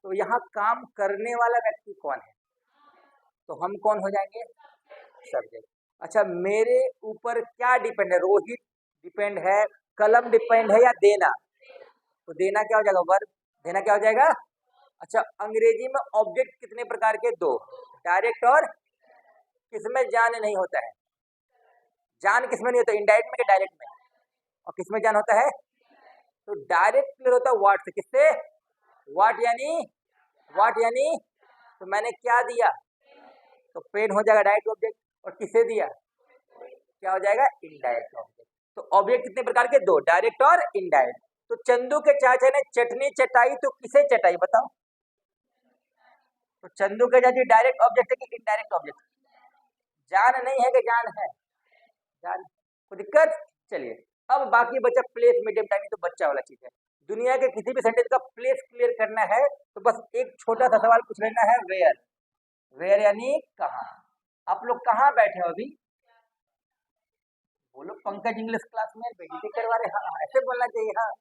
Speaker 1: तो यहाँ काम करने वाला व्यक्ति कौन है? तो हम कौन हो जाएंगे? सब्जेक्ट। अच्छा, मेरे ऊपर क्या डिपेंड है? रोहित डिपेंड है, कलम डिपेंड है, या देना? तो देना क्या हो जाएगा? वर्ब। देना क्या हो जाएगा? अच्छा, अंग्रेजी में ऑब्जेक्ट कितने प्रकार के? दो, डायरेक्ट और किसमें जान नहीं होता है? जान किसमें नहीं होता? इनडायरेक्ट में कि डायरेक्ट में? और किसमें जान होता है? तो डायरेक्ट क्लियर होता है व्हाट से। किससे? व्हाट यानी, व्हाट यानी, तो मैंने क्या दिया? तो पेन हो जाएगा डायरेक्ट ऑब्जेक्ट। और किसे दिया? क्या हो जाएगा? Indirect object. तो ऑब्जेक्ट कितने प्रकार के? दो, डायरेक्ट और इनडायरेक्ट। तो चंदू के चाचा ने चटनी चटाई, तो किसे चटाई? बताओ। तो चंदू के चाचा डायरेक्ट ऑब्जेक्ट है कि इनडायरेक्ट ऑब्जेक्ट? जान नहीं है कि जान है? जान। कोई दिक्कत? चलिए, अब बाकी बचा प्लेस, मीडियम, टाइम। तो बच्चा वाला चीज है। दुनिया के किसी भी सेंटेंस का प्लेस क्लियर करना है तो बस एक छोटा सा सवाल पूछ लेना है, वेयर। वेयर यानी कहाँ। आप लोग कहाँ बैठे हो अभी? बोलो। पंकज इंग्लिश क्लास में बेइज्जती करवा रहे? हाँ, ऐसे बोलना चाहिए। हाँ,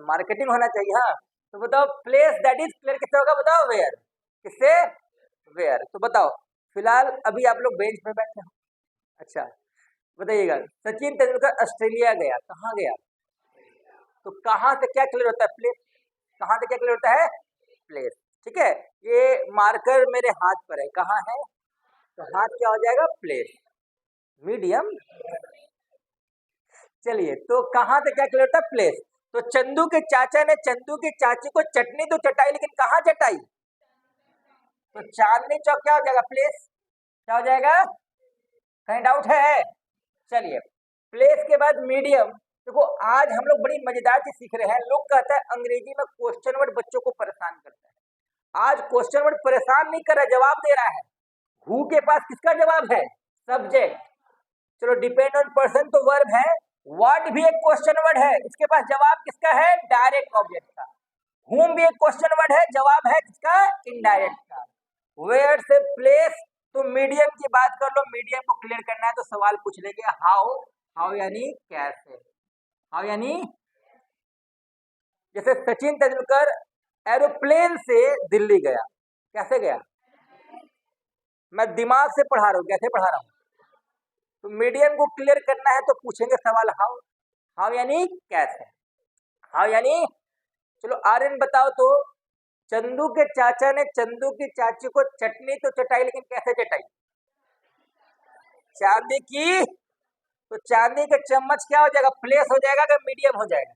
Speaker 1: मार्केटिंग होना चाहिए। हाँ, तो बताओ, प्लेस दैट इज क्लियर किससे होगा? बताओ, वेयर। किससे? वेयर। तो बताओ, फिलहाल अभी आप लोग बेंच पे बैठे हो। अच्छा, बताइएगा, सचिन तेंदुलकर ऑस्ट्रेलिया गया, कहाँ गया? तो कहाँ से क्या क्लियर होता है? प्लेस। कहाँ से क्या क्लियर होता है? प्लेस। ठीक है, ये मार्कर मेरे हाथ पर है, कहाँ है? तो हाथ क्या हो जाएगा? प्लेस। मीडियम। चलिए, तो कहाँ से क्या क्लियर होता है? प्लेस। तो चंदू के चाचा ने चंदू की चाची को चटनी तो चटाई, लेकिन कहाँ चटाई? तो चांदनी चौक क्या हो जाएगा? प्लेस। क्या हो जाएगा? कहीं डाउट है? चलिए, प्लेस के बाद मीडियम। देखो, आज हम लोग बड़ी मजेदार चीज सीख रहे हैं। लोग कहता है अंग्रेजी में क्वेश्चन वर्ड बच्चों को परेशान करता है। आज क्वेश्चन वर्ड परेशान नहीं कर रहा, जवाब दे रहा है। हु के पास किसका जवाब है? सब्जेक्ट। चलो, डिपेंड ऑन पर्सन तो वर्ब है। व्हाट भी एक क्वेश्चन वर्ड है, इसके पास जवाब किसका है? डायरेक्ट ऑब्जेक्ट का। हुम भी एक क्वेश्चन वर्ड है, जवाब है किसका? इनडायरेक्ट का। वेयर से प्लेस। तो मीडियम की बात कर लो, मीडियम को क्लियर करना है तो सवाल पूछ लेंगे हाउ। हाउ यानी कैसे। हाउ यानी, जैसे सचिन तेंदुलकर एरोप्लेन से दिल्ली गया, कैसे गया? मैं दिमाग से पढ़ा रहा हूँ, कैसे पढ़ा रहा हूँ? तो मीडियम को क्लियर करना है तो पूछेंगे सवाल हाउ। हाउ यानी कैसे। हाउ यानी, चलो आर्यन बताओ तो, चंदू के चाचा ने चंदू की चाची को चटनी तो चटाई, लेकिन कैसे चटाई? चांदी की। तो चांदी के चम्मच क्या हो जाएगा? प्लेस हो जाएगा कि मीडियम हो जाएगा?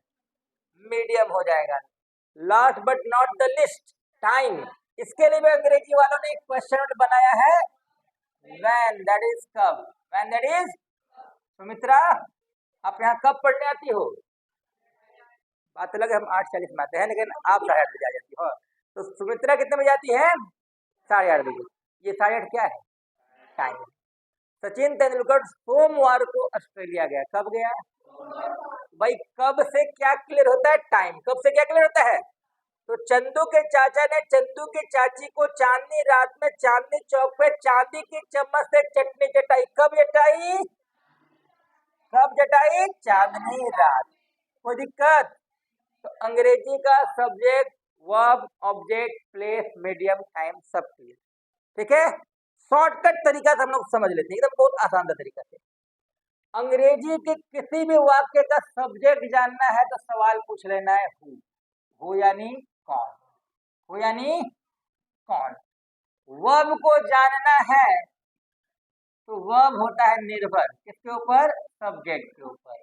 Speaker 1: मीडियम हो जाएगा। Last but not the list, time. इसके लिए भी अंग्रेजी वालों ने एक क्वेश्चन बनाया है, व्हेन दैट इज कब। व्हेन दैट इज, सुमित्रा आप यहाँ कब पढ़ने आती हो? बात अलग है, हम 8:40 में आते हैं, लेकिन आप 8:30 बजे आ जाती हो। तो सुमित्रा कितने बजे आती है? 8:30 बजे। ये 8:30 क्या है? टाइम। सचिन तेंदुलकर सोमवार को ऑस्ट्रेलिया गया, कब गया? भाई, कब से क्या क्लियर होता है? टाइम। कब से क्या क्लियर होता है? तो चंदू के चाचा ने चंदू की चाची को चांदनी रात में चांदनी चौक पे चांदी की चम्मच से चटनी चटाई, कब चटाई? कब चटाई? चांदनी रात। कोई दिक्कत? तो अंग्रेजी का subject, verb, object, place, medium, time सब क्लियर। ठीक है, शॉर्टकट तरीका से हम लोग समझ लेते हैं, एकदम बहुत आसान तरीका से। अंग्रेजी के किसी भी वाक्य का सब्जेक्ट जानना है तो सवाल पूछ लेना है हु। हु यानी कौन। हु यानी कौन। वर्ब को जानना है तो वर्ब होता है निर्भर, किसके ऊपर? सब्जेक्ट के ऊपर।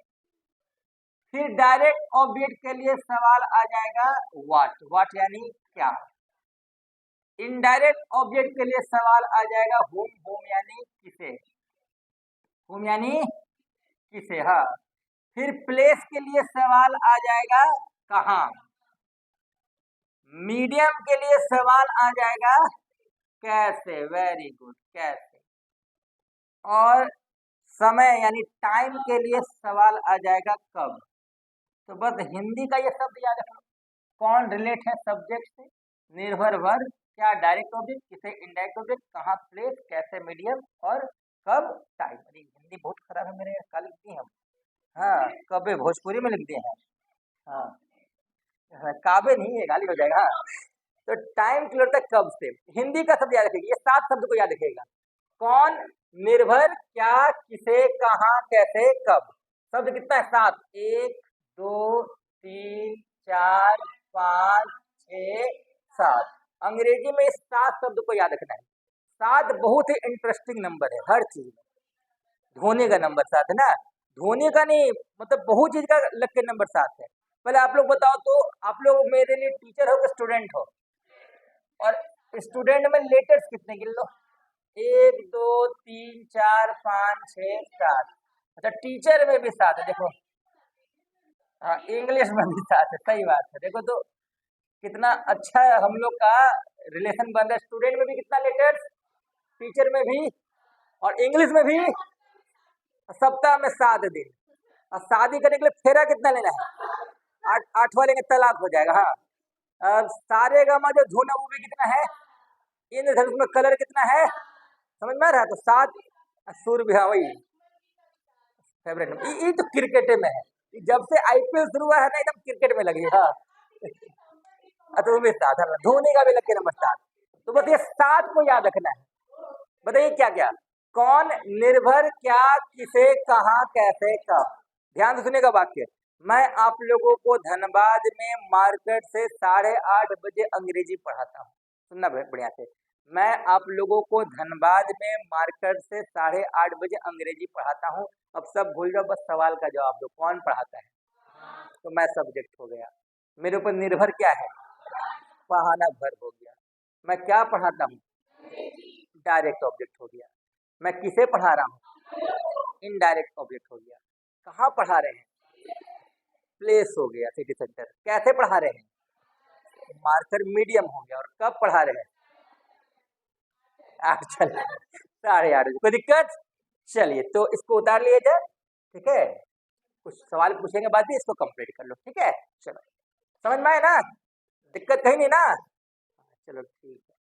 Speaker 1: फिर डायरेक्ट ऑब्जेक्ट के लिए सवाल आ जाएगा व्हाट। व्हाट यानी क्या। इनडायरेक्ट ऑब्जेक्ट के लिए सवाल आ जाएगा हुम। हुम यानी किसे। whom यानी किसे, हाँ। फिर प्लेस के लिए सवाल आ जाएगा कहाँ। मीडियम के लिए सवाल आ जाएगा कैसे, वेरी गुड, कैसे। और समय यानी टाइम के लिए सवाल आ जाएगा कब। तो बस हिंदी का ये शब्द याद रखो। कौन रिलेट है सब्जेक्ट से, निर्भर वर्ग, क्या डायरेक्ट ऑब्जेक्ट, किसे इनडायरेक्ट ऑब्जेक्ट, कहाँ प्लेस, कैसे मीडियम, और कब टाइम। अरे हिंदी बहुत खराब है मेरे, कल लिख दिए हम। हाँ, कबे भोजपुरी में लिख दिए हैं। हाँ, हाँ, काबे नहीं है, गाली हो जाएगा। हाँ। तो टाइम क्लियर तक कब से, हिंदी का शब्द याद रखिएगा, ये 7 शब्द को याद रखिएगा। कौन, निर्भर, क्या, किसे, कहाँ, कैसे, कब। शब्द कितना है, 7। 1 2 3 4 5 6 7। अंग्रेजी में इस 7 शब्द को याद रखना है। 7 बहुत ही इंटरेस्टिंग नंबर है हर चीज में। धोने का नंबर 7 है ना, धोने का नहीं, मतलब बहुत चीज का लग के नंबर 7 है। पहले आप लोग बताओ तो, आप लोग मेरे लिए टीचर हो कि स्टूडेंट हो, और स्टूडेंट में लेटर्स कितने गिन लो, 1 2 3 4 5 6 7। अच्छा, टीचर में भी 7 है, देखो। हाँ, इंग्लिश में भी 7 है, सही बात है। देखो तो कितना अच्छा हम लोग का रिलेशन बन रहा है। स्टूडेंट में भी कितना लेटर्स, टीचर में भी, और इंग्लिश में भी। सप्ताह में 7 दिन। और शादी करने के लिए फेरा कितना लेना है, 8वां लेंगे तलाक हो जाएगा। हाँ, अब सारे गामा जो धुन है वो भी कितना है, इंद्रधनुष में कलर कितना है, समझ में आ रहा है। तो 7 सूर्य भी, हाँ वही फेवरेट नंबर। ये तो क्रिकेट में है, जब से आईपीएल शुरू हुआ है ना, एकदम क्रिकेट में लगी। हाँ, तो वो भी 7 है, धोनी का भी लग के नंबर 7। तो बस ये 7 को याद रखना है। बताइए क्या क्या, कौन, निर्भर, क्या, किसे, कहाँ, कैसे, कब। ध्यान से सुनिएगा वाक्य। मैं आप लोगों को धनबाद में मार्केट से 8:30 बजे अंग्रेजी पढ़ाता हूँ। सुनना बढ़िया से, मैं आप लोगों को धनबाद में मार्केट से 8:30 बजे अंग्रेजी पढ़ाता हूँ। अब सब भूल जाओ, बस सवाल का जवाब दो, कौन पढ़ाता है। तो मैं सब्जेक्ट हो गया, मेरे ऊपर निर्भर क्या है, पढ़ाना वर्ब हो गया। मैं क्या पढ़ाता हूँ, डायरेक्ट ऑब्जेक्ट हो गया। मैं किसे पढ़ा रहा हूँ, इनडायरेक्ट ऑब्जेक्ट हो गया। कहाँ पढ़ा रहे हैं, प्लेस हो गया, सिटी सेंटर। कैसे पढ़ा रहे हैं, मार्कर मीडियम हो गया। और कब पढ़ा रहे हैं, 8, चल 8:30। कोई दिक्कत, चलिए तो इसको उतार लिया जाए, ठीक है। कुछ सवाल पूछेंगे बाद में, इसको कंप्लीट कर लो, ठीक है। चलो, समझ में आए ना, दिक्कत कहीं नहीं ना, चलो ठीक है।